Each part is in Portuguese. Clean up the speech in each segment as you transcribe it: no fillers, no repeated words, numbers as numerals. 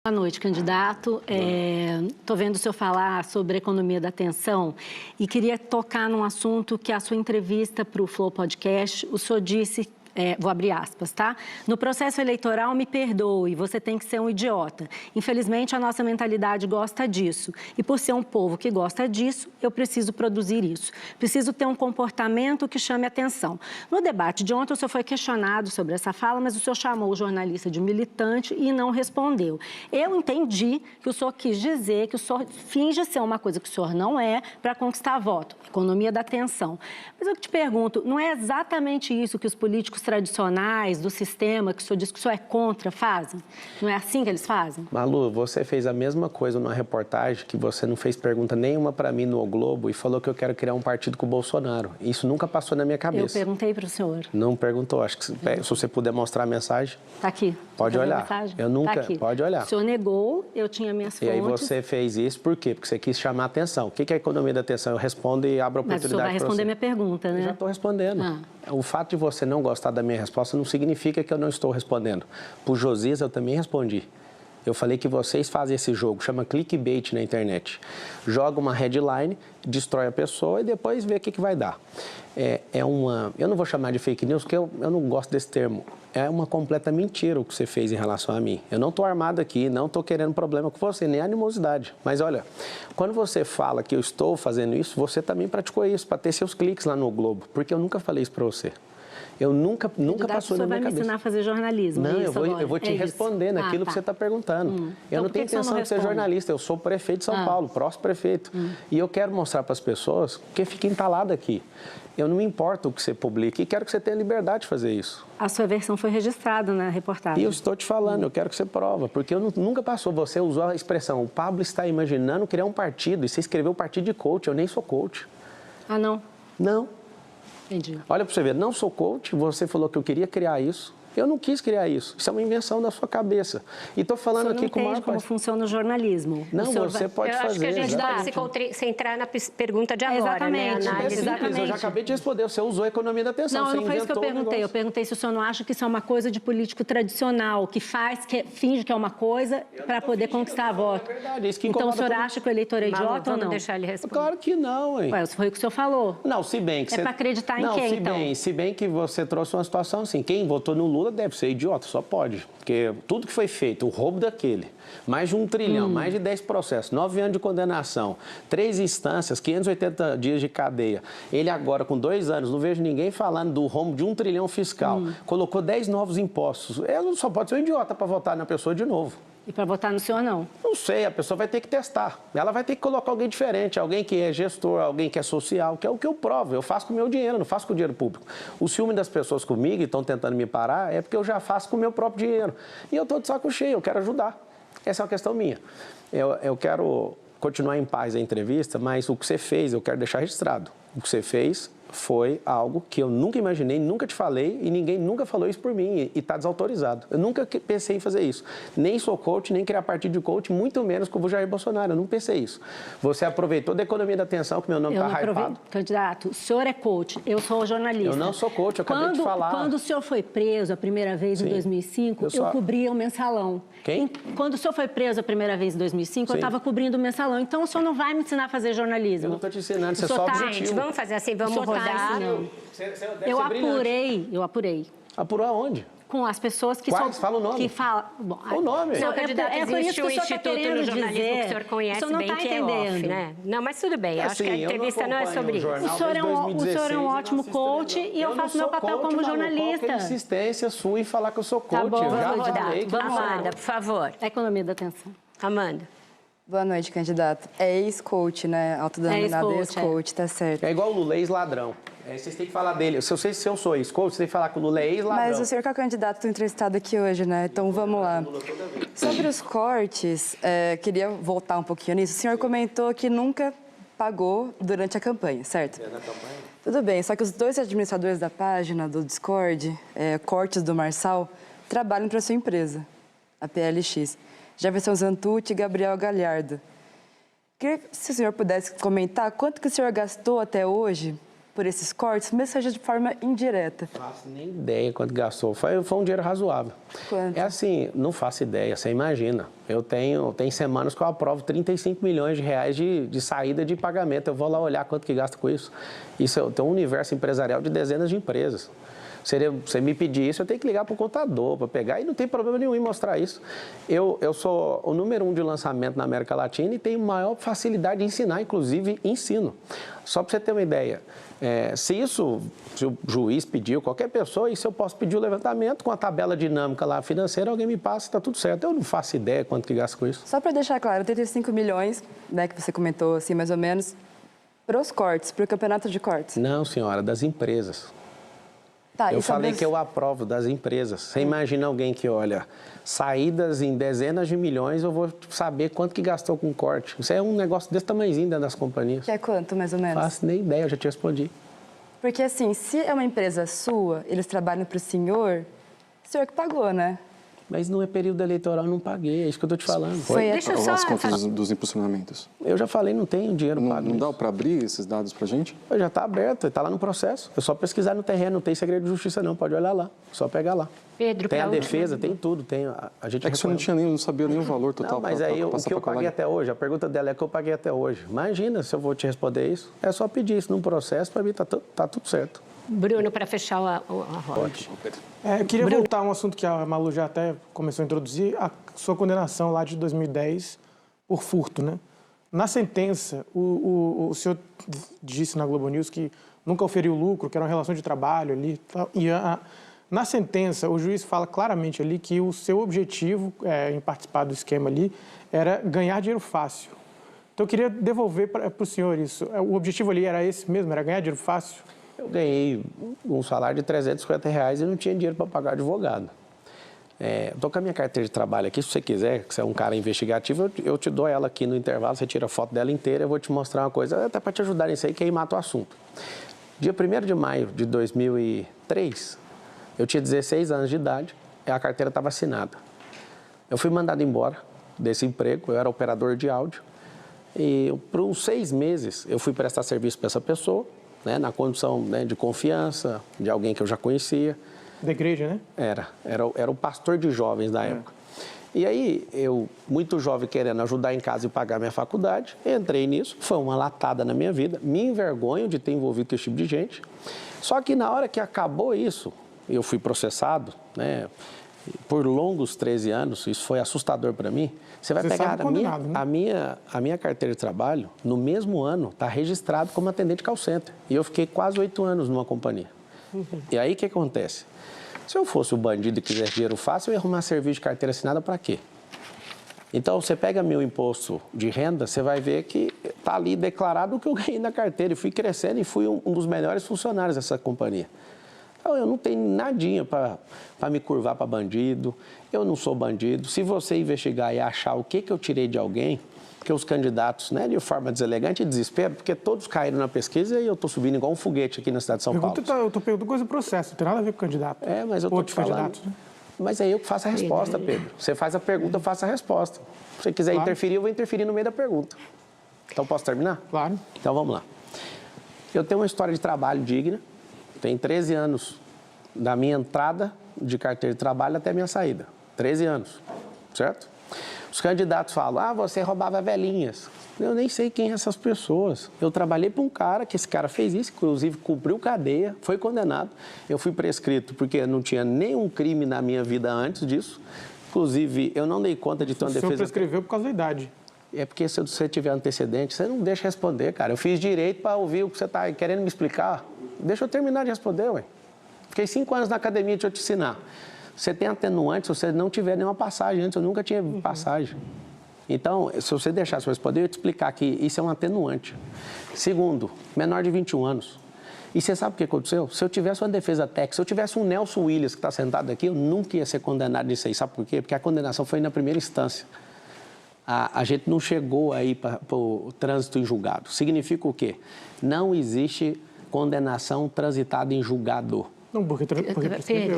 Boa noite, candidato. Estou vendo o senhor falar sobre a economia da atenção e queria tocar num assunto que a sua entrevista para o Flow Podcast, o senhor disse, vou abrir aspas, tá? No processo eleitoral, me perdoe, você tem que ser um idiota. Infelizmente, a nossa mentalidade gosta disso. E por ser um povo que gosta disso, eu preciso produzir isso. Preciso ter um comportamento que chame atenção. No debate de ontem, o senhor foi questionado sobre essa fala, mas o senhor chamou o jornalista de militante e não respondeu. Eu entendi que o senhor quis dizer que o senhor finge ser uma coisa que o senhor não é para conquistar voto. Economia da atenção. Mas eu te pergunto, não é exatamente isso que os políticos tradicionais do sistema, que o senhor diz que o senhor é contra, fazem? Não é assim que eles fazem? Malu, você fez a mesma coisa numa reportagem que você não fez pergunta nenhuma para mim no O Globo e falou que eu quero criar um partido com o Bolsonaro. Isso nunca passou na minha cabeça. Eu perguntei para o senhor. Não perguntou. Acho que se você puder mostrar a mensagem... Está aqui. Pode olhar. Eu nunca... Tá aqui. Pode olhar. O senhor negou, eu tinha minhas fontes. E aí você fez isso por quê? Porque você quis chamar a atenção. O que é a economia da atenção? Eu respondo e abro a oportunidade para você. Mas o senhor vai responder minha pergunta, né? Eu já estou respondendo. O fato de você não gostar da minha resposta não significa que eu não estou respondendo. Para o Josias, eu também respondi. Eu falei que vocês fazem esse jogo, chama clickbait na internet. Joga uma headline, destrói a pessoa e depois vê o que vai dar. Eu não vou chamar de fake news, porque eu não gosto desse termo. É uma completa mentira o que você fez em relação a mim. Eu não estou armado aqui, não estou querendo problema com você, nem animosidade. Mas olha, quando você fala que eu estou fazendo isso, você também praticou isso, para ter seus cliques lá no Globo. Porque eu nunca falei isso para você. Eu nunca passou na minha cabeça. Você vai me ensinar a fazer jornalismo? Não, eu vou te responder naquilo que você está perguntando. Eu não tenho intenção de ser jornalista, eu sou prefeito de São Paulo, próximo prefeito. E eu quero mostrar para as pessoas que fica entalado aqui. Eu não me importo o que você publica e quero que você tenha liberdade de fazer isso. A sua versão foi registrada na reportagem. E eu estou te falando, eu quero que você prova, porque nunca passou. Você usou a expressão, o Pablo está imaginando criar um partido, e você escreveu partido de coach, eu nem sou coach. Ah, não? Não. Entendi. Olha para você ver, não sou coach, você falou que eu queria criar isso. Eu não quis criar isso. Isso é uma invenção da sua cabeça. E estou falando aqui com o maior... como funciona o jornalismo. Não, você pode fazer. Eu acho que a gente deve se entrar na pergunta de agora, exatamente, né? É simples, eu já acabei de responder. Você usou a economia da atenção. Não, não foi isso que eu perguntei. Eu perguntei se o senhor não acha que isso é uma coisa de político tradicional, que finge que é uma coisa para poder conquistar voto. É verdade, isso que então, o incomoda senhor acha que o eleitor é idiota ou não? Deixar ele responder. Claro que não, hein? Ué, foi o que o senhor falou. Não, se bem que É para acreditar em quem, então? Se bem que você trouxe uma situação assim, quem votou no Lula deve ser idiota, só pode. Porque tudo que foi feito, o roubo daquele, mais de 1 trilhão, mais de 10 processos, 9 anos de condenação, 3 instâncias, 580 dias de cadeia. Ele agora, com 2 anos, não vejo ninguém falando do rombo de 1 trilhão fiscal. Colocou 10 novos impostos. Ele só pode ser um idiota para votar na pessoa de novo. E para votar no senhor, não? Não sei, a pessoa vai ter que testar. Ela vai ter que colocar alguém diferente, alguém que é gestor, alguém que é social, que é o que eu provo. Eu faço com o meu dinheiro, não faço com o dinheiro público. O ciúme das pessoas comigo e estão tentando me parar é porque eu já faço com o meu próprio dinheiro. E eu estou de saco cheio, eu quero ajudar. Essa é uma questão minha. Eu quero continuar em paz a entrevista, mas o que você fez, eu quero deixar registrado. O que você fez foi algo que eu nunca imaginei, nunca te falei e ninguém nunca falou isso por mim e está desautorizado. Eu nunca pensei em fazer isso. Nem sou coach, nem criar partido de coach, muito menos com o Jair Bolsonaro. Eu não pensei isso. Você aproveitou da economia da atenção, que meu nome está hypado. Candidato, o senhor é coach, eu sou jornalista. Eu não sou coach, eu acabei de falar. Quando o senhor foi preso a primeira vez em 2005, eu cobria o Mensalão. Quem? Quando o senhor foi preso a primeira vez em 2005, eu estava cobrindo o Mensalão. Então, o senhor não vai me ensinar a fazer jornalismo. Eu não estou te ensinando, você só objetivo. Gente, vamos fazer assim, vamos rodar. Eu apurei. Apurou aonde? Com as pessoas que Quais? Fala o nome. Que fala... Bom, o nome. Seu candidato, existe o Instituto no Jornalismo que o senhor conhece bem, que é off, né? Não, mas tudo bem, acho que a entrevista não é sobre isso. O senhor é um ótimo coach e eu faço meu papel como jornalista. Qual insistência sua em falar que eu sou coach? Tá bom, vamos rodar. Amanda, por favor. A economia da atenção. Amanda. Boa noite, candidato. É ex-coach, né? Autodenominado ex-coach, tá certo. É igual o Lula, ex-ladrão. Vocês têm que falar dele. Se eu sou ex-coach, você tem que falar que o Lula é ex-ladrão. Mas o senhor que é o candidato do entrevistado aqui hoje, né? Então vamos lá. Sobre os cortes, queria voltar um pouquinho nisso. O senhor comentou que nunca pagou durante a campanha, certo? Na campanha? Tudo bem, só que os 2 administradores da página do Discord, Cortes do Marçal, trabalham para sua empresa, a PLX. Jefferson Zantucci e Gabriel Galhardo. Queria que o senhor pudesse comentar quanto que o senhor gastou até hoje por esses cortes, mesmo que seja de forma indireta? Não faço nem ideia quanto gastou. Foi um dinheiro razoável. Quanto? É assim, não faço ideia, você imagina. Tem semanas que eu aprovo 35 milhões de reais de saída de pagamento. Eu vou lá olhar quanto que gasta com isso. Isso tem um universo empresarial de dezenas de empresas. Você me pedir isso, eu tenho que ligar para o contador para pegar, e não tem problema nenhum em mostrar isso. Eu sou o número 1 de lançamento na América Latina e tenho maior facilidade de ensinar, inclusive ensino. Só para você ter uma ideia, se o juiz pediu, qualquer pessoa, isso eu posso pedir o levantamento com a tabela dinâmica lá financeira, alguém me passa, está tudo certo. Eu não faço ideia quanto que gasta com isso. Só para deixar claro, 35 milhões, né, que você comentou assim mais ou menos, para os cortes, para o campeonato de cortes. Não, senhora, das empresas. Tá, eu falei que eu aprovo das empresas. Você imagina alguém que olha saídas em dezenas de milhões, eu vou saber quanto que gastou com corte. Isso é um negócio desse tamanhozinho dentro das companhias. Que é quanto, mais ou menos? Não faço nem ideia, eu já te respondi. Porque assim, se é uma empresa sua, eles trabalham para o senhor que pagou, né? Mas não é período eleitoral, eu não paguei, é isso que eu estou te falando. Deixa eu só... As contas dos impulsionamentos. Eu já falei, não tenho dinheiro pago. Não dá para abrir esses dados para a gente? Já está aberto, está lá no processo. É só pesquisar no terreno, não tem segredo de justiça não, pode olhar lá, só pegar lá. Pedro, tem a defesa, tem tudo, tem a gente... É que o senhor não sabia nem o valor total. Não, mas aí o que eu paguei até hoje, a pergunta dela é o que eu paguei até hoje. Imagina se eu vou te responder isso, é só pedir isso num processo, para mim tá tudo certo. Bruno, para fechar a roda. Eu queria voltar a um assunto que a Malu já até começou a introduzir, a sua condenação lá de 2010 por furto, né? Na sentença, o senhor disse na Globo News que nunca oferiu lucro, que era uma relação de trabalho ali. E na sentença, o juiz fala claramente ali que o seu objetivo em participar do esquema ali era ganhar dinheiro fácil. Então, eu queria devolver para o senhor isso. O objetivo ali era esse mesmo, era ganhar dinheiro fácil? Eu ganhei um salário de R$350 e não tinha dinheiro para pagar advogado. Estou com a minha carteira de trabalho aqui, se você quiser, que você é um cara investigativo, eu te dou ela aqui no intervalo, você tira a foto dela inteira, eu vou te mostrar uma coisa, até para te ajudar nisso aí, que aí mata o assunto. Dia 1º de maio de 2003, eu tinha 16 anos de idade e a carteira estava assinada. Eu fui mandado embora desse emprego, eu era operador de áudio, e por uns 6 meses eu fui prestar serviço para essa pessoa, né, na condição, né, de confiança, de alguém que eu já conhecia. Da igreja, né? Era o pastor de jovens da época. E aí, eu, muito jovem, querendo ajudar em casa e pagar minha faculdade, entrei nisso, foi uma latada na minha vida, me envergonho de ter envolvido com esse tipo de gente. Só que na hora que acabou isso, eu fui processado, né, por longos 13 anos, isso foi assustador para mim. Você vai pegar a minha carteira de trabalho, no mesmo ano, está registrado como atendente de call center. E eu fiquei quase 8 anos numa companhia. E aí, o que acontece? Se eu fosse o bandido e quisesse dinheiro fácil, eu ia arrumar serviço de carteira assinada para quê? Então, você pega meu imposto de renda, você vai ver que está ali declarado o que eu ganhei na carteira. E fui crescendo e fui um dos melhores funcionários dessa companhia. Então, eu não tenho nadinha para me curvar para bandido, eu não sou bandido. Se você investigar e achar o que eu tirei de alguém, porque os candidatos, né, de forma deselegante e desespero, porque todos caíram na pesquisa e eu estou subindo igual um foguete aqui na cidade de São Paulo. Eu estou perguntando coisa do processo, não tem nada a ver com o candidato. Mas eu estou te falando. Né? Mas é eu que faço a resposta, Pedro. Você faz a pergunta, eu faço a resposta. Se você quiser interferir, eu vou interferir no meio da pergunta. Então, posso terminar? Claro. Então, vamos lá. Eu tenho uma história de trabalho digna. Tem 13 anos da minha entrada de carteira de trabalho até a minha saída. 13 anos, certo? Os candidatos falam, você roubava velhinhas. Eu nem sei quem são essas pessoas. Eu trabalhei para um cara, que esse cara fez isso, inclusive cumpriu cadeia, foi condenado. Eu fui prescrito porque não tinha nenhum crime na minha vida antes disso. Inclusive, eu não dei conta de ter uma defesa... O senhor prescreveu por causa da idade. É porque se você tiver antecedente, você não deixa responder, cara. Eu fiz direito para ouvir o que você está querendo me explicar. Deixa eu terminar de responder, ué. Fiquei 5 anos na academia, deixa eu te ensinar. Você tem atenuante se você não tiver nenhuma passagem antes. Eu nunca tinha passagem. Então, se você deixasse eu responder, eu ia te explicar que isso é um atenuante. Segundo, menor de 21 anos. E você sabe o que aconteceu? Se eu tivesse uma defesa técnica, se eu tivesse um Nelson Williams que está sentado aqui, eu nunca ia ser condenado nisso aí. Sabe por quê? Porque a condenação foi na primeira instância. A gente não chegou aí para o trânsito em julgado. Significa o quê? Não existe condenação transitada em julgado. Não, porque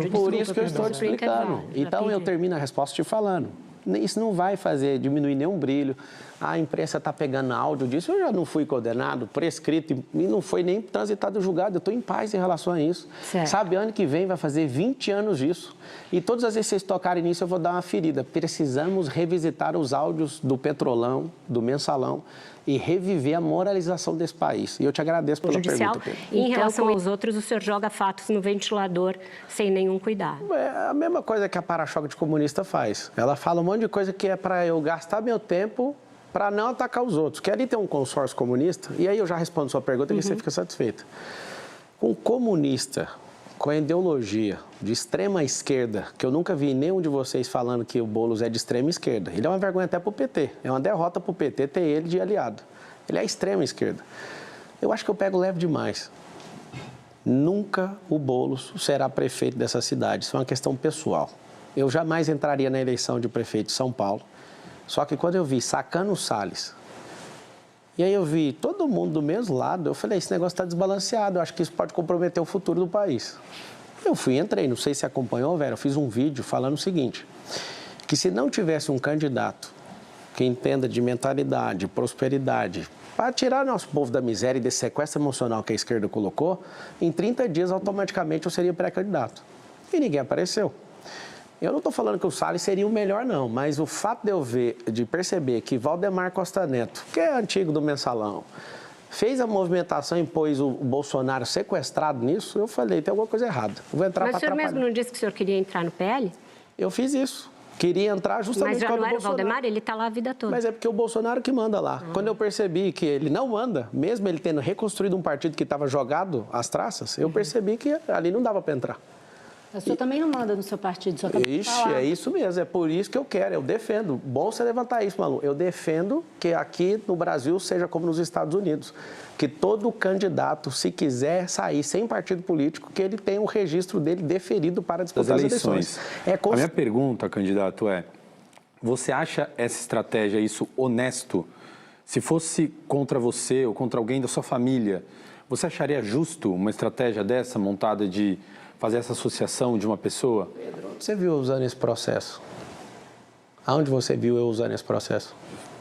Por isso que eu estou te explicando. Então, eu termino a resposta te falando. Isso não vai diminuir nenhum brilho. A imprensa está pegando áudio disso. Eu já não fui condenado, prescrito, e não foi nem transitado julgado. Eu estou em paz em relação a isso. Certo. Sabe, ano que vem vai fazer 20 anos disso. E todas as vezes que vocês tocarem nisso, eu vou dar uma ferida. Precisamos revisitar os áudios do Petrolão, do Mensalão, e reviver a moralização desse país. E eu te agradeço pela pergunta, Pedro. E em relação aos outros, o senhor joga fatos no ventilador sem nenhum cuidado. É a mesma coisa que a para-choque de comunista faz. Ela fala um monte de coisa que é para eu gastar meu tempo para não atacar os outros. Que ali tem um consórcio comunista, e aí eu já respondo sua pergunta e você fica satisfeita. Um comunista com a ideologia de extrema esquerda, que eu nunca vi nenhum de vocês falando que o Boulos é de extrema esquerda. Ele é uma vergonha até para o PT. É uma derrota para o PT ter ele de aliado. Ele é extrema esquerda. Eu acho que eu pego leve demais. Nunca o Boulos será prefeito dessa cidade. Isso é uma questão pessoal. Eu jamais entraria na eleição de prefeito de São Paulo. Só que quando eu vi Sacano Salles, e aí eu vi todo mundo do mesmo lado, eu falei, esse negócio está desbalanceado, eu acho que isso pode comprometer o futuro do país. Eu entrei, não sei se acompanhou, Vera, eu fiz um vídeo falando o seguinte, que se não tivesse um candidato que entenda de mentalidade, prosperidade, para tirar nosso povo da miséria e desse sequestro emocional que a esquerda colocou, em 30 dias, automaticamente, eu seria pré-candidato. E ninguém apareceu. Eu não estou falando que o Salles seria o melhor, não, mas o fato de perceber que Valdemar Costa Neto, que é antigo do Mensalão, fez a movimentação e pôs o Bolsonaro sequestrado nisso, eu falei, tem alguma coisa errada. Eu vou entrar para atrapalhar. Mas o senhor mesmo não disse que o senhor queria entrar no PL? Eu fiz isso. Queria entrar justamente Mas já quando não era o Bolsonaro... Valdemar? Ele está lá a vida toda. Mas é porque o Bolsonaro que manda lá. Quando eu percebi que ele não manda, mesmo ele tendo reconstruído um partido que estava jogado às traças, eu percebi que ali não dava para entrar. O senhor também não manda no seu partido, só que Ixi, é isso mesmo, é por isso que eu quero, eu defendo. Bom você levantar isso, Malu. Eu defendo que aqui no Brasil seja como nos Estados Unidos, que todo candidato, se quiser sair sem partido político, que ele tenha o registro dele deferido para disputar as eleições. A minha pergunta, candidato, é, você acha essa estratégia, isso honesto? Se fosse contra você ou contra alguém da sua família, você acharia justo uma estratégia dessa montada de fazer essa associação de uma pessoa? Pedro, onde você viu eu usando esse processo? Aonde você viu eu usando esse processo?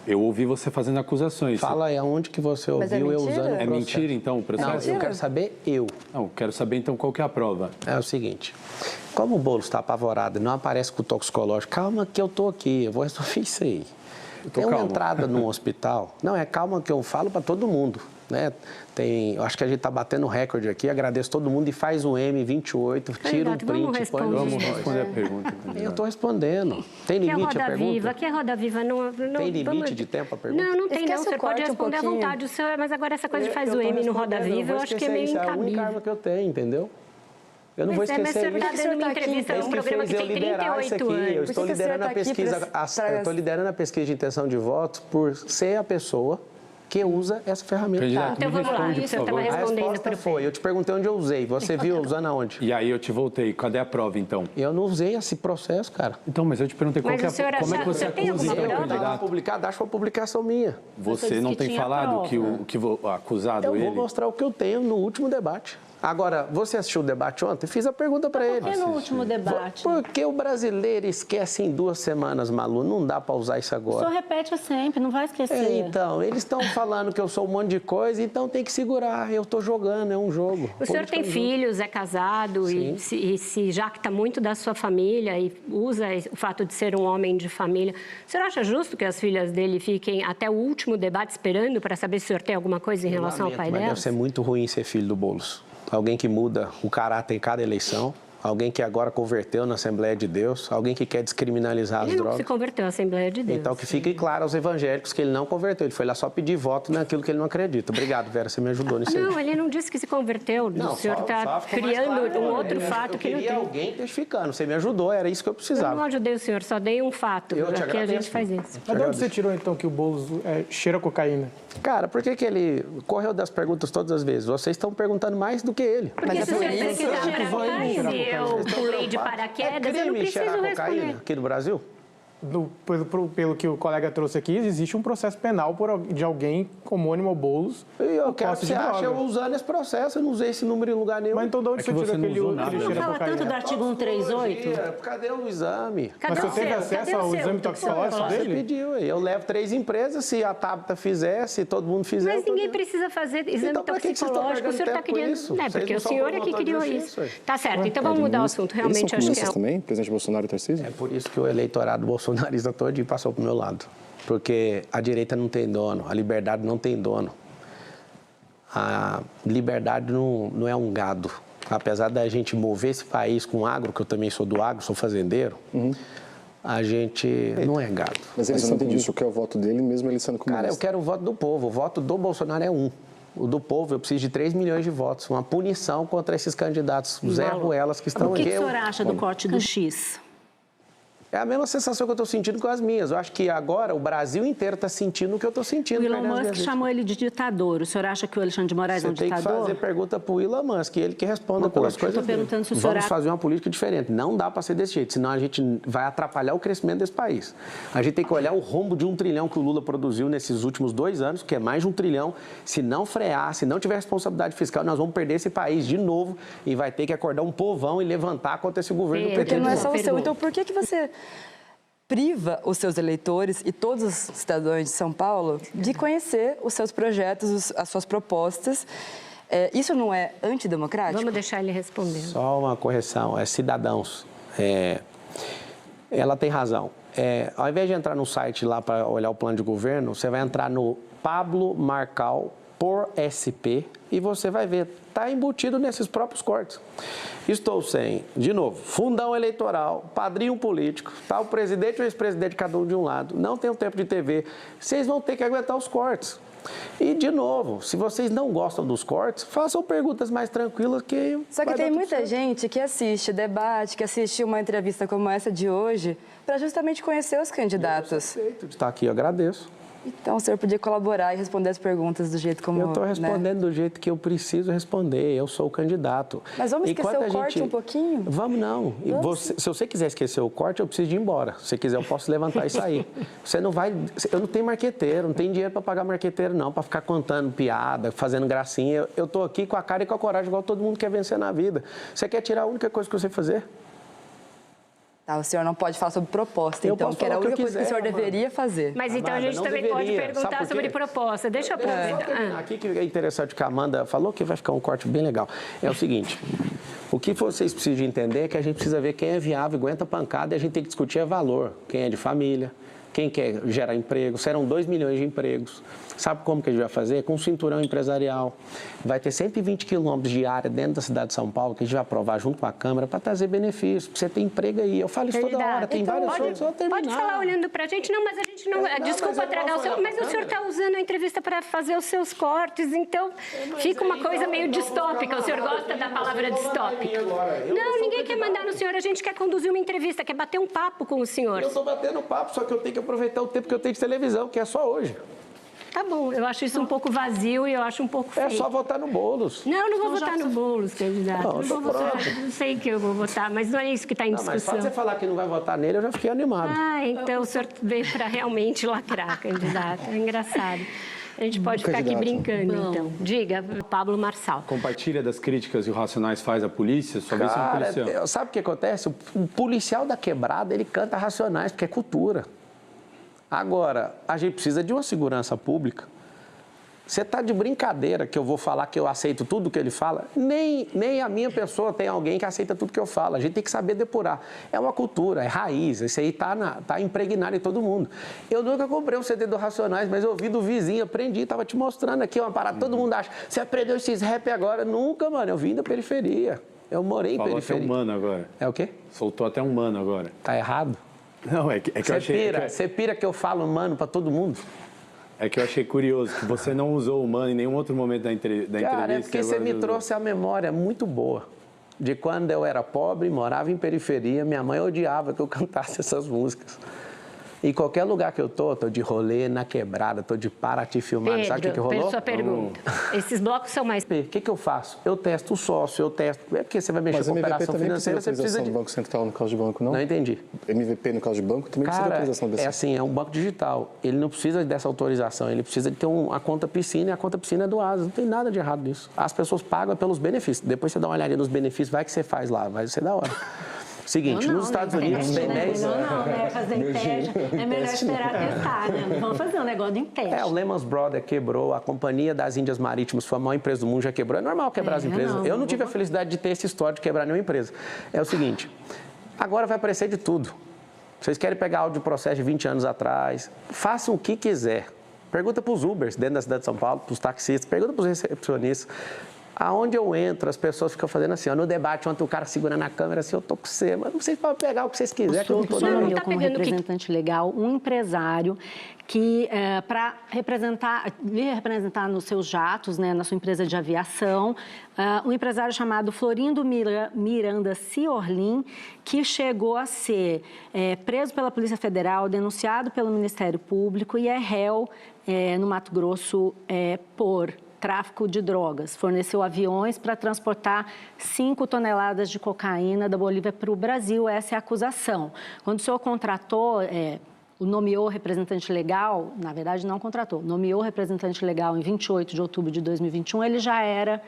Eu ouvi você fazendo acusações. Fala aí, aonde que você ouviu eu usando o processo? É mentira, então, o processo? Não, eu quero saber eu. Não, quero saber, então, qual que é a prova. É o seguinte, como o Boulos está apavorado e não aparece com o toxicológico, calma que eu tô aqui, eu vou resolver isso aí. Tem uma entrada num hospital, não, é calma que eu falo para todo mundo. Né? Eu acho que a gente está batendo recorde aqui, agradeço todo mundo e faz um M28, tira um print, põe no... Vamos responder a pergunta. Eu estou respondendo. Tem limite a pergunta? Que é Roda Viva? Não, tem limite de tempo a pergunta? Não tem não, você pode responder à vontade, mas agora essa coisa de faz o M no Roda Viva, eu acho que é meio incabível. É a única arma que eu tenho, entendeu? Eu não vou esquecer isso. Mas o senhor está dando uma entrevista num programa que tem 38 anos. Eu estou liderando a pesquisa, eu estou liderando a pesquisa de intenção de votos por ser a pessoa que usa essa ferramenta. Então vamos lá, isso eu estava respondendo. A resposta foi, eu te perguntei onde eu usei, você viu usando aonde? E aí eu te voltei, cadê a prova então? Eu não usei esse processo, cara. Então, mas eu te perguntei como é que você acusa o candidato. Publicado, acho que foi uma publicação minha. Você não tem falado que o acusado ele... Eu vou mostrar o que eu tenho no último debate. Agora, você assistiu o debate ontem? Fiz a pergunta para ele. Por que no último debate? Porque o brasileiro esquece em 2 semanas, Malu. Não dá para usar isso agora. O senhor repete sempre, não vai esquecer. Então, eles estão falando que eu sou um monte de coisa, então tem que segurar. Eu estou jogando, é um jogo. O senhor tem filhos, é casado e se jacta muito da sua família e usa o fato de ser um homem de família. O senhor acha justo que as filhas dele fiquem até o último debate esperando para saber se o senhor tem alguma coisa em relação ao pai delas? Deve ser muito ruim ser filho do Boulos. Alguém que muda o caráter em cada eleição, alguém que agora converteu na Assembleia de Deus, alguém que quer descriminalizar as drogas. Ele não se converteu à Assembleia de Deus. Então, que fique claro aos evangélicos que ele não converteu, ele foi lá só pedir voto naquilo que ele não acredita. Obrigado, Vera, você me ajudou nisso aí. Não, ele não disse que se converteu. Não, o senhor está criando um outro fato que não tem. Eu queria alguém testificando, você me ajudou, era isso que eu precisava. Eu não ajudei o senhor, só dei um fato, porque a gente faz isso. Mas de onde você tirou, então, que o Boulos cheira cocaína? Cara, por que ele correu das perguntas todas as vezes? Vocês estão perguntando mais do que ele. Porque se o senhor pesquisar para trás, eu pulei de paraquedas, eu não preciso responder. Aqui no Brasil? pelo que o colega trouxe aqui, existe um processo penal de alguém homônimo ao Boulos. Eu quero que você ache eu usando esse processo, eu não usei esse número em lugar nenhum. Mas então de onde você tirou aquele cheiro de Você fala tanto do artigo 138? Cadê o exame? Mas você teve acesso ao exame toxicológico dele? Você pediu, eu levo 3 empresas, se a Tabata fizer, se todo mundo fizer... Mas ninguém precisa fazer exame toxicológico, o senhor está querendo... Não, porque o senhor é que criou isso. Tá certo, então vamos mudar o assunto, realmente acho que é... também, presidente Bolsonaro e Tarcísio? É por isso que o eleitorado bolsonarista todo passou para o meu lado. Porque a direita não tem dono, a liberdade não tem dono. A liberdade não é um gado. Apesar da gente mover esse país com agro, que eu também sou do agro, sou fazendeiro, a gente não é gado. Mas ele sabe disso, que é o voto dele, mesmo ele sendo comunista. Cara, eu quero o voto do povo. O voto do Bolsonaro é 1. O do povo, eu preciso de 3 milhões de votos. Uma punição contra esses candidatos Zé Ruelas que estão aqui. O que o senhor acha do corte do X? É a mesma sensação que eu estou sentindo com as minhas. Eu acho que agora o Brasil inteiro está sentindo o que eu estou sentindo. O Elon Musk chamou ele de ditador. O senhor acha que o Alexandre de Moraes é um ditador? Você tem que fazer pergunta para o Elon Musk, ele que responda pelas coisas. Eu estou perguntando se o senhor... Vamos fazer uma política diferente. Não dá para ser desse jeito, senão a gente vai atrapalhar o crescimento desse país. A gente tem que olhar o rombo de 1 trilhão que o Lula produziu nesses últimos 2 anos, que é mais de 1 trilhão. Se não frear, se não tiver responsabilidade fiscal, nós vamos perder esse país de novo e vai ter que acordar um povão e levantar contra esse governo do PT. Porque não é só o seu. Então, por que você priva os seus eleitores e todos os cidadãos de São Paulo de conhecer os seus projetos, as suas propostas? Isso não é antidemocrático? Vamos deixar ele responder. Só uma correção, cidadãos. Ela tem razão. Ao invés de entrar no site lá para olhar o plano de governo, você vai entrar no Pablo Marcal por SP e você vai ver, está embutido nesses próprios cortes. Estou sem, de novo, fundão eleitoral, padrinho político, está o presidente e o ex-presidente, cada um de um lado, não tem um tempo de TV, vocês vão ter que aguentar os cortes. E, de novo, se vocês não gostam dos cortes, façam perguntas mais tranquilas que... Só que tem muita gente que assiste debate, que assiste uma entrevista como essa de hoje, para justamente conhecer os candidatos. Eu sou feito de estar aqui, eu agradeço. Então, o senhor podia colaborar e responder as perguntas do jeito como... Eu estou respondendo do jeito que eu preciso responder, eu sou o candidato. Mas vamos esquecer o corte um pouquinho? Vamos não. Se você quiser esquecer o corte, eu preciso de ir embora. Se você quiser, eu posso levantar e sair. Você não vai... Eu não tenho marqueteiro, não tenho dinheiro para pagar marqueteiro não, para ficar contando piada, fazendo gracinha. Eu estou aqui com a cara e com a coragem, igual todo mundo quer vencer na vida. Você quer tirar a única coisa que eu sei fazer? Tá, o senhor não pode falar sobre proposta, então, que era a única coisa que o senhor deveria fazer. Mas então a gente também pode perguntar sobre proposta. Deixa eu aproveitar. Aqui que é interessante que a Amanda falou, que vai ficar um corte bem legal. É o seguinte, o que vocês precisam entender é que a gente precisa ver quem é viável, aguenta pancada, e a gente tem que discutir valor. Quem é de família, quem quer gerar emprego. Serão 2 milhões de empregos. Sabe como que a gente vai fazer? Com um cinturão empresarial. Vai ter 120 quilômetros de área dentro da cidade de São Paulo, que a gente vai aprovar junto com a Câmara para trazer benefícios, para você ter emprego aí. Eu falo isso toda hora, tem vários outros, eu vou terminar. Pode falar olhando para a gente, não, mas a gente não... desculpa tragar o seu... Mas o senhor está usando a entrevista para fazer os seus cortes, então fica uma coisa meio distópica. O senhor gosta da palavra distópica? Não, ninguém quer mandar no senhor, a gente quer conduzir uma entrevista, quer bater um papo com o senhor. Eu estou batendo papo, só que eu tenho que aproveitar o tempo que eu tenho de televisão, que é só hoje. Tá bom, eu acho isso um pouco vazio e eu acho um pouco feio. É só votar no Boulos. Não, não vou votar no Boulos, candidato. Não vou votar, não sei que eu vou votar, mas não é isso que está em discussão. Mas só você falar que não vai votar nele, eu já fiquei animado. Então o senhor veio para realmente lacrar, candidato. É engraçado. A gente pode ficar aqui brincando, então. Diga, Pablo Marçal. Compartilha das críticas que o Racionais faz à polícia? Sua vez é policial. Sabe o que acontece? O policial da quebrada, ele canta Racionais, porque é cultura. Agora, a gente precisa de uma segurança pública. Você está de brincadeira que eu vou falar que eu aceito tudo que ele fala? Nem a minha pessoa tem alguém que aceita tudo que eu falo. A gente tem que saber depurar. É uma cultura, é raiz. Isso aí está impregnado em todo mundo. Eu nunca comprei um CD do Racionais, mas eu ouvi do vizinho, aprendi, estava te mostrando aqui uma parada. Todo mundo acha, você aprendeu esses rap agora? Nunca, mano. Eu vim da periferia. Eu morei em periferia. Falou até um mano agora. É o quê? Soltou até um mano agora. Tá errado? Não, é que eu achei... Você pira que eu falo mano para todo mundo? É que eu achei curioso que você não usou o mano em nenhum outro momento da entrevista. Cara, é porque você me trouxe a memória muito boa de quando eu era pobre, morava em periferia, minha mãe odiava que eu cantasse essas músicas. Em qualquer lugar que eu tô de rolê, na quebrada, tô de Paraty filmado. Sabe o que rolou? Sua pergunta. Esses blocos são mais... O que eu faço? Eu testo o sócio, eu testo... É porque você vai mexer com operação financeira, você precisa de... do Banco Central no caso de banco, não? Não entendi. MVP no caso de banco também precisa de autorização dessa. É assim, é um banco digital. Ele não precisa dessa autorização, ele precisa de ter a conta piscina, e a conta piscina é do ASA. Não tem nada de errado nisso. As pessoas pagam pelos benefícios. Depois você dá uma olhadinha nos benefícios, vai que você faz lá, vai ser da hora. Seguinte, nos Estados Unidos tem 10... Não, né? Fazer em teste. É melhor esperar testar, né? Vamos fazer um negócio em teste. O Lehman Brothers quebrou, a Companhia das Índias Marítimas foi a maior empresa do mundo, já quebrou. É normal quebrar as empresas. Eu não tive a felicidade de ter esse histórico de quebrar nenhuma empresa. É o seguinte, agora vai aparecer de tudo. Vocês querem pegar áudio de processo de 20 anos atrás, façam o que quiser. Pergunta para os Ubers dentro da cidade de São Paulo, para os taxistas, pergunta para os recepcionistas. Aonde eu entro, as pessoas ficam fazendo assim, no debate, ontem o cara segurando a câmera assim, eu tô com você, mas não sei se pode pegar o que vocês quiserem. O senhor nomeou como representante legal um empresário que, para vir representar nos seus jatos, né, na sua empresa de aviação, um empresário chamado Florindo Miranda Ciorlin, que chegou a ser preso pela Polícia Federal, denunciado pelo Ministério Público e é réu no Mato Grosso por tráfico de drogas. Forneceu aviões para transportar 5 toneladas de cocaína da Bolívia para o Brasil. Essa é a acusação. Quando o senhor contratou, nomeou representante legal, na verdade não contratou, nomeou representante legal em 28 de outubro de 2021, ele já era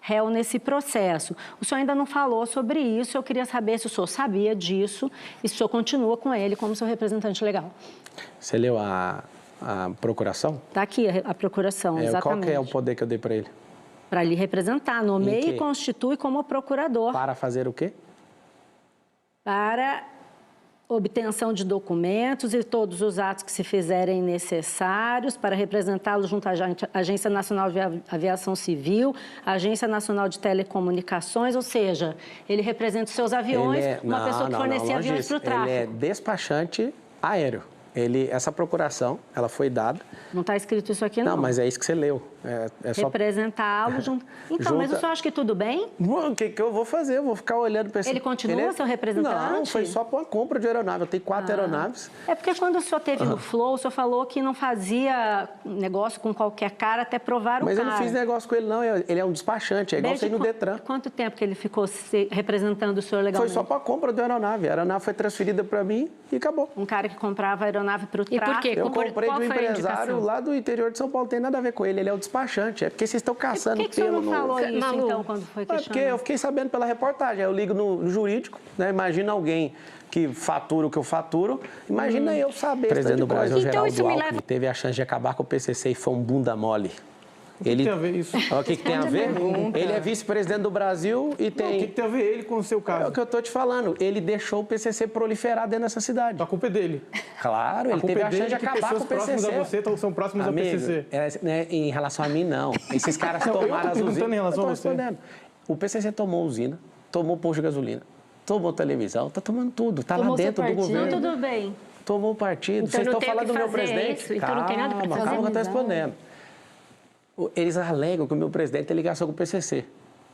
réu nesse processo. O senhor ainda não falou sobre isso, eu queria saber se o senhor sabia disso e se o senhor continua com ele como seu representante legal. Você leu a procuração? Está aqui a procuração, exatamente. Qual que é o poder que eu dei para ele? Para lhe representar, nomeia e constitui como procurador. Para fazer o quê? Para obtenção de documentos e todos os atos que se fizerem necessários para representá-lo junto à Agência Nacional de Aviação Civil, Agência Nacional de Telecomunicações, ou seja, ele representa os seus aviões, uma pessoa que fornecia aviões para o tráfico. Ele é despachante aéreo. Essa procuração, ela foi dada... Não está escrito isso aqui, não. Não, mas é isso que você leu. Só... Representá-lo junto... Então, mas o senhor acha que tudo bem? O que eu vou fazer? Eu vou ficar olhando para esse... Ele continua seu representante? Não, foi só para uma compra de aeronave. Eu tenho 4 aeronaves. É porque quando o senhor esteve no Flow, o senhor falou que não fazia negócio com qualquer cara até provar o cara. Mas eu não fiz negócio com ele, não. Ele é um despachante, é igual você ir no Detran. Quanto tempo que ele ficou representando o senhor legalmente? Foi só para a compra de aeronave. A aeronave foi transferida para mim e acabou. Um cara que comprava aeronave para o tráfico. E por quê? Eu comprei de um empresário lá do interior de São Paulo, não tem nada a ver com ele, ele é o despachante. É porque vocês estão caçando pelo... Por que o senhor não falou isso, então, quando foi questionado? Porque eu fiquei sabendo pela reportagem, eu ligo no jurídico, né? Imagina alguém que fatura o que eu faturo, imagina eu saber. O presidente do Brasil, Geraldo Alckmin, teve a chance de acabar com o PCC e foi um bunda mole. O que tem a ver isso? O que tem a ver? Ele é vice-presidente do Brasil e tem... O que tem a ver ele com o seu caso? É o que eu estou te falando. Ele deixou o PCC proliferar dentro dessa cidade. A culpa é dele. Claro, ele teve a chance de acabar com o PCC. Próximos a você são próximos ao PCC. Em relação a mim, não. Esses caras tomaram as usinas. Em relação a você. O PCC tomou usina, tomou posto de gasolina, tomou televisão, está tomando tudo. Está lá dentro do governo. Não, tudo bem. Tomou o partido. Então, vocês estão falando do meu presidente? Isso. Então não tem nada para fazer. Calma que eu estou respondendo. Eles alegam que o meu presidente tem ligação com o PCC.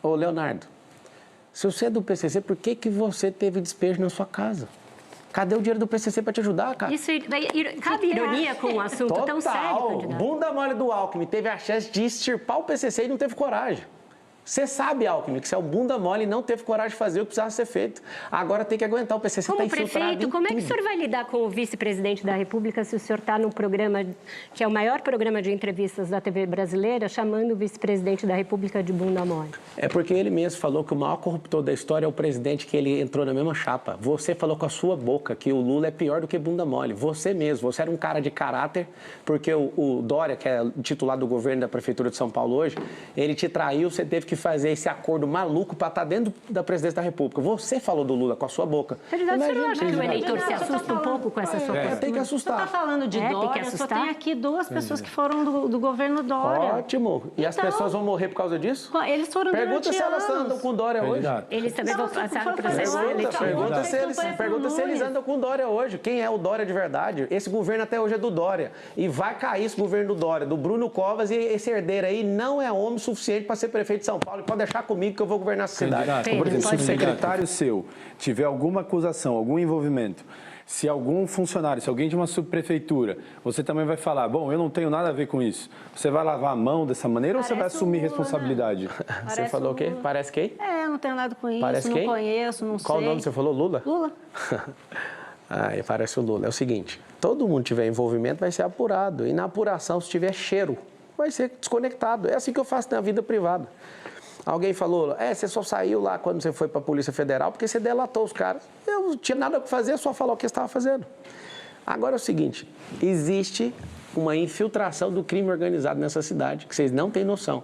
Ô, Leonardo, se você é do PCC, por que você teve despejo na sua casa? Cadê o dinheiro do PCC para te ajudar, cara? Isso cabe ironia com um assunto tão sério, candidato. Bunda mole do Alckmin teve a chance de extirpar o PCC e não teve coragem. Você sabe, Alckmin, que você é um bunda mole e não teve coragem de fazer o que precisava ser feito. Agora tem que aguentar, o PCC está infiltrado prefeito, como é que o senhor vai lidar com o vice-presidente da República se o senhor está num programa, que é o maior programa de entrevistas da TV brasileira, chamando o vice-presidente da República de bunda mole? É porque ele mesmo falou que o maior corruptor da história é o presidente que ele entrou na mesma chapa. Você falou com a sua boca que o Lula é pior do que bunda mole. Você mesmo, você era um cara de caráter, porque o Dória, que é titular do governo da Prefeitura de São Paulo hoje, ele te traiu, você teve que fazer esse acordo maluco para estar dentro da presidência da República. Você falou do Lula com a sua boca. Candidato, você não acha que o eleitor se assusta um pouco com essa sua postura? Tem que assustar. Você está falando de Dória, só tem aqui 2 pessoas que foram do governo Dória. Ótimo. E as pessoas vão morrer por causa disso? Eles foram Pergunta se elas andam com Dória hoje. Eles também vão passar no processo eleitoral. Pergunta se eles andam com Dória hoje. Quem é o Dória de verdade? Esse governo até hoje é do Dória. E vai cair esse governo do Dória, do Bruno Covas, e esse herdeiro aí não é homem suficiente para ser prefeito de São Paulo. Pode deixar comigo que eu vou governar essa cidade. Se o secretário seu tiver alguma acusação, algum envolvimento, se algum funcionário, se alguém de uma subprefeitura, você também vai falar, bom, eu não tenho nada a ver com isso. Você vai lavar a mão dessa maneira ou você vai assumir responsabilidade? Você falou o quê? Parece quem? Eu não tenho nada com isso, Parece não quem? conheço, não sei. Qual o nome você falou? Lula? Lula. Parece o Lula. É o seguinte, todo mundo tiver envolvimento vai ser apurado. E na apuração, se tiver cheiro, vai ser desconectado. É assim que eu faço na vida privada. Alguém falou, você só saiu lá quando você foi para a Polícia Federal porque você delatou os caras. Eu não tinha nada para fazer, só falar o que você estava fazendo. Agora é o seguinte, existe uma infiltração do crime organizado nessa cidade, que vocês não têm noção.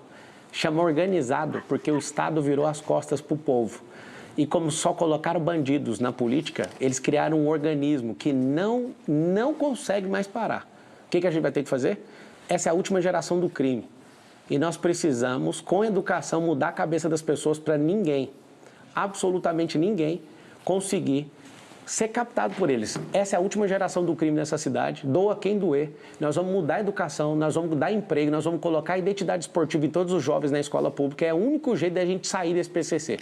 Chama organizado porque o Estado virou as costas para o povo. E como só colocaram bandidos na política, eles criaram um organismo que não consegue mais parar. O que a gente vai ter que fazer? Essa é a última geração do crime. E nós precisamos, com educação, mudar a cabeça das pessoas para ninguém, absolutamente ninguém, conseguir ser captado por eles. Essa é a última geração do crime nessa cidade, doa quem doer. Nós vamos mudar a educação, nós vamos dar emprego, nós vamos colocar a identidade esportiva em todos os jovens na escola pública. É o único jeito da gente sair desse PCC.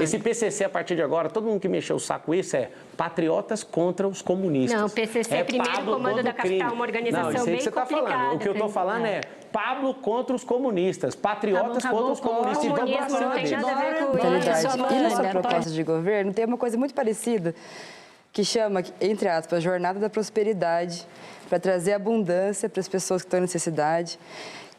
Esse PCC, a partir de agora, todo mundo que mexeu o saco isso patriotas contra os comunistas. Não, o PCC é primeiro comando da capital, uma organização bem complicada. Não, isso aí que você está falando. O que eu estou falando é Pablo contra os comunistas, patriotas contra os comunistas. O comunismo não tem nada a ver com isso. E na sua proposta de governo tem uma coisa muito parecida, que chama, entre aspas, Jornada da Prosperidade, para trazer abundância para as pessoas que estão em necessidade,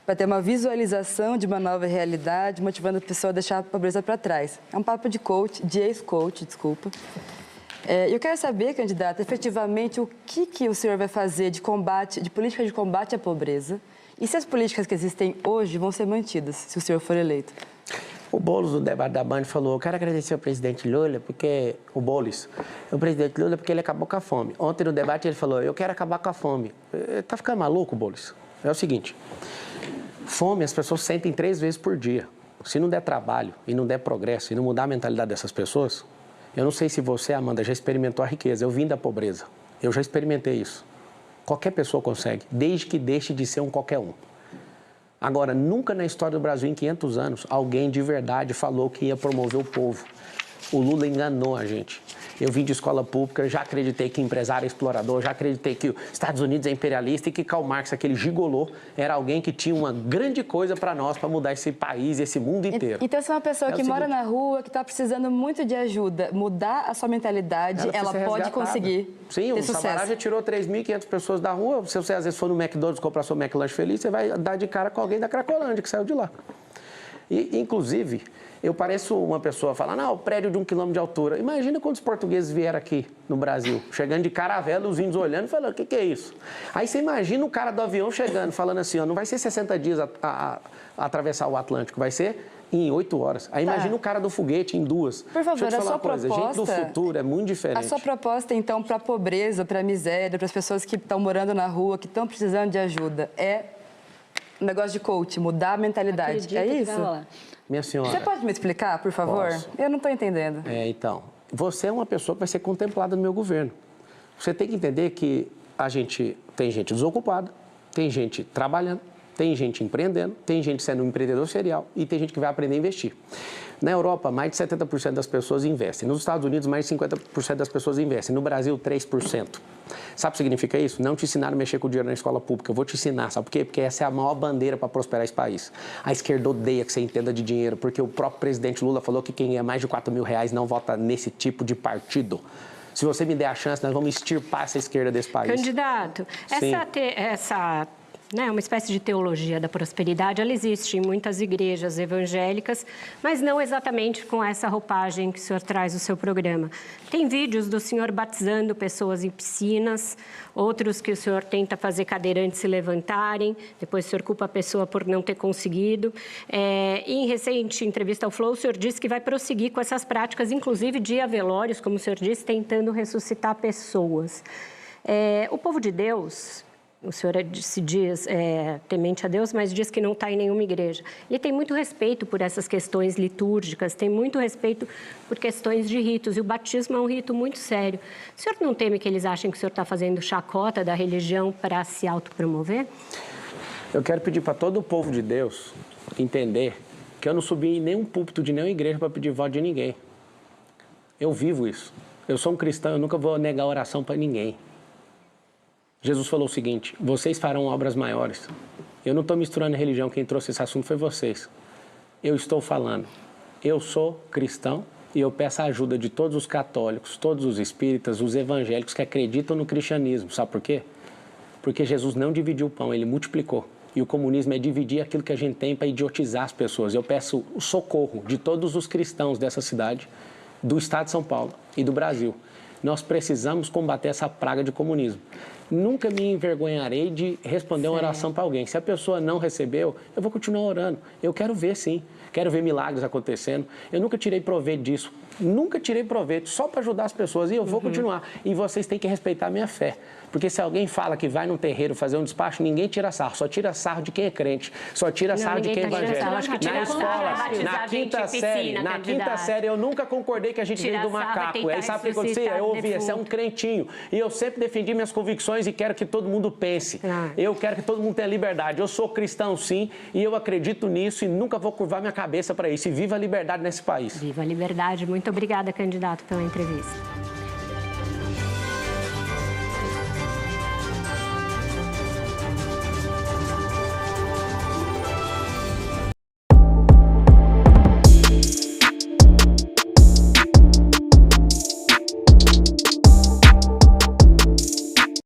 para ter uma visualização de uma nova realidade, motivando a pessoa a deixar a pobreza para trás. É um papo de coach, de ex-coach, desculpa. Eu quero saber, candidato, efetivamente, o que o senhor vai fazer de política de combate à pobreza e se as políticas que existem hoje vão ser mantidas, se o senhor for eleito. O Boulos, no debate da Band, falou, eu quero agradecer ao presidente Lula, porque o presidente Lula, porque ele acabou com a fome. Ontem, no debate, ele falou, eu quero acabar com a fome. Tá ficando maluco, Boulos? É o seguinte, fome as pessoas sentem 3 vezes por dia. Se não der trabalho e não der progresso e não mudar a mentalidade dessas pessoas, eu não sei se você, Amanda, já experimentou a riqueza. Eu vim da pobreza. Eu já experimentei isso. Qualquer pessoa consegue, desde que deixe de ser um qualquer um. Agora, nunca na história do Brasil, em 500 anos, alguém de verdade falou que ia promover o povo. O Lula enganou a gente. Eu vim de escola pública, já acreditei que empresário é explorador, já acreditei que os Estados Unidos é imperialista e que Karl Marx, aquele gigolô, era alguém que tinha uma grande coisa para nós, para mudar esse país e esse mundo inteiro. Então, se é uma pessoa que mora na rua, que está precisando muito de ajuda, mudar a sua mentalidade, ela pode conseguir. Sim, o Sabará já tirou 3.500 pessoas da rua. Se você às vezes for no McDonald's comprar seu McLanche feliz, você vai dar de cara com alguém da Cracolândia que saiu de lá. E, inclusive, eu pareço uma pessoa falando, o prédio de 1 quilômetro de altura. Imagina quando os portugueses vieram aqui no Brasil, chegando de caravela, os índios olhando e falando, o que é isso? Aí você imagina o cara do avião chegando, falando assim, não vai ser 60 dias a atravessar o Atlântico, vai ser em 8 horas. Aí imagina o cara do foguete em 2. Por favor, deixa eu te falar uma coisa, gente do futuro é muito diferente. A sua proposta, então, para a pobreza, para a miséria, para as pessoas que estão morando na rua, que estão precisando de ajuda, é um negócio de coach, mudar a mentalidade. Acredito é isso? Minha senhora. Você pode me explicar, por favor? Posso. Eu não estou entendendo. Então, você é uma pessoa que vai ser contemplada no meu governo. Você tem que entender que tem gente desocupada, tem gente trabalhando, tem gente empreendendo, tem gente sendo um empreendedor serial e tem gente que vai aprender a investir. Na Europa, mais de 70% das pessoas investem. Nos Estados Unidos, mais de 50% das pessoas investem. No Brasil, 3%. Sabe o que significa isso? Não te ensinaram a mexer com o dinheiro na escola pública. Eu vou te ensinar. Sabe por quê? Porque essa é a maior bandeira para prosperar esse país. A esquerda odeia que você entenda de dinheiro, porque o próprio presidente Lula falou que quem ganha mais de R$4.000 não vota nesse tipo de partido. Se você me der a chance, nós vamos extirpar essa esquerda desse país. Candidato, uma espécie de teologia da prosperidade, ela existe em muitas igrejas evangélicas, mas não exatamente com essa roupagem que o senhor traz no seu programa. Tem vídeos do senhor batizando pessoas em piscinas, outros que o senhor tenta fazer cadeirantes se levantarem, depois o senhor culpa a pessoa por não ter conseguido. Em recente entrevista ao Flow, o senhor disse que vai prosseguir com essas práticas, inclusive de velórios, como o senhor disse, tentando ressuscitar pessoas. O povo de Deus... O senhor se diz temente a Deus, mas diz que não está em nenhuma igreja. Ele tem muito respeito por essas questões litúrgicas, tem muito respeito por questões de ritos, e o batismo é um rito muito sério. O senhor não teme que eles achem que o senhor está fazendo chacota da religião para se autopromover? Eu quero pedir para todo o povo de Deus entender que eu não subi em nenhum púlpito de nenhuma igreja para pedir voto de ninguém. Eu vivo isso. Eu sou um cristão, eu nunca vou negar oração para ninguém. Jesus falou o seguinte, vocês farão obras maiores. Eu não estou misturando religião, quem trouxe esse assunto foi vocês. Eu estou falando, eu sou cristão e eu peço a ajuda de todos os católicos, todos os espíritas, os evangélicos que acreditam no cristianismo. Sabe por quê? Porque Jesus não dividiu o pão, ele multiplicou. E o comunismo é dividir aquilo que a gente tem para idiotizar as pessoas. Eu peço o socorro de todos os cristãos dessa cidade, do estado de São Paulo e do Brasil. Nós precisamos combater essa praga de comunismo. Nunca me envergonharei de responder uma oração para alguém. Se a pessoa não recebeu, eu vou continuar orando. Eu quero ver, sim. Quero ver milagres acontecendo. Eu nunca tirei proveito disso. Nunca tirei proveito, só para ajudar as pessoas. E eu vou continuar. E vocês têm que respeitar a minha fé. Porque se alguém fala que vai num terreiro fazer um despacho, ninguém tira sarro. Só tira sarro de quem é crente. Só tira sarro de quem é evangélico. Na escola, na quinta série, eu nunca concordei que a gente veio do macaco. Aí sabe o que acontecia? Eu ouvia, você é um crentinho. E eu sempre defendi minhas convicções e quero que todo mundo pense. Eu quero que todo mundo tenha liberdade. Eu sou cristão, sim, e eu acredito nisso e nunca vou curvar minha cabeça para isso. E viva a liberdade nesse país. Viva a liberdade. Muito obrigada, candidato, pela entrevista.